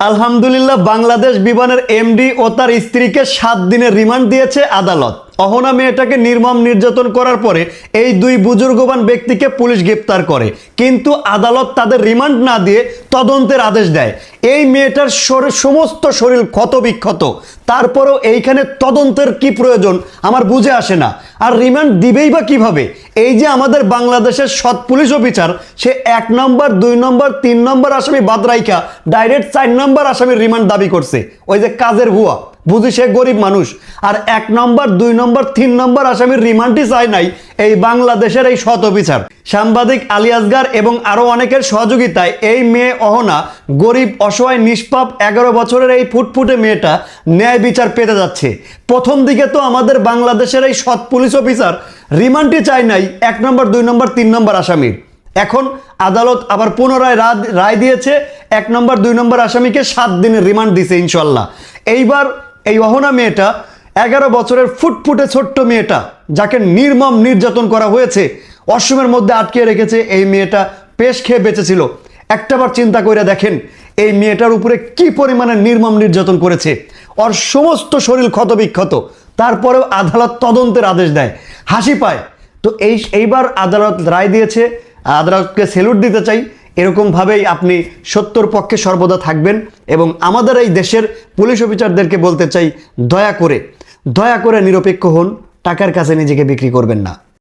আলহামদুলিল্লাহ, বাংলাদেশ বিমানের এমডি ও তার স্ত্রীকে 7 দিনের রিমান্ড দিয়েছে আদালত। অহনা মেয়েটাকে নির্মম নির্যাতন করার পরে এই দুই বুজুর্গবান ব্যক্তিকে পুলিশ গ্রেপ্তার করে, কিন্তু আদালত তাদের রিমান্ড না দিয়ে তদন্তের আদেশ দেয়। এই মেয়েটার সমস্ত শরীর ক্ষত বিক্ষত, তারপরেও এইখানে তদন্তের কি প্রয়োজন আমার বুঝে আসে না। আর রিমান্ড দিবেই বা কিভাবে? এই যে আমাদের বাংলাদেশের সৎ পুলিশ অফিসার, সে 1 নম্বর 2 নম্বর 3 নম্বর আসামি বাদ রাইখা ডাইরেক্ট 4 নম্বর আসামির রিমান্ড দাবি করছে। ওই যে কাজের ভুয়া, বুঝি সে গরিব মানুষ। আর 1 নম্বর 2 নম্বর 3 নম্বর আসামির রিমান্ডই চায় নাই এই বাংলাদেশের এই সৎ অফিসার। সাংবাদিক আলী আসগার এবং আরো অনেকের সহযোগিতায় এই মেয়ে অহনা, গরিব অসহায় নিষ্পাপ 11 বছরের এই ফুটফুটে মেয়েটা ন্যায় বিচার পেতে যাচ্ছে। প্রথম দিকে তো আমাদের বাংলাদেশের এই সৎ পুলিশ অফিসার রিমান্ডই চায় নাই 1 নম্বর 2 নম্বর 3 নম্বর আসামির। এখন আদালত আবার পুনরায় রায় দিয়েছে, 1 নম্বর 2 নম্বর আসামিকে 7 দিনের রিমান্ড দিছে ইনশাল্লাহ। এইবার এই অহনা মেয়েটা, 11 বছরের ফুটফুটে ছোট্ট মেয়েটা, যাকে নির্মম নির্যাতন করা হয়েছে, অসমের মধ্যে আটকে রেখেছে। এই মেয়েটা পেশ খেয়ে বেঁচেছিল। একটাবার চিন্তা করে দেখেন এই মেয়েটার উপরে কি পরিমাণে নির্মম নির্যাতন করেছে। ওর সমস্ত শরীর ক্ষতবিক্ষত, তারপরেও আদালত তদন্তের আদেশ দেয়। হাসি পায়। তো এইবার আদালত রায় দিয়েছে, আদালতকে স্যালুট দিতে চাই। এরকমভাবেই আপনি সত্যর পক্ষে সর্বদা থাকবেন। এবং আমাদের এই দেশের পুলিশ অফিসারদেরকে বলতে চাই, দয়া করে নিরপেক্ষ হন, টাকার কাছে নিজেকে বিক্রি করবেন না।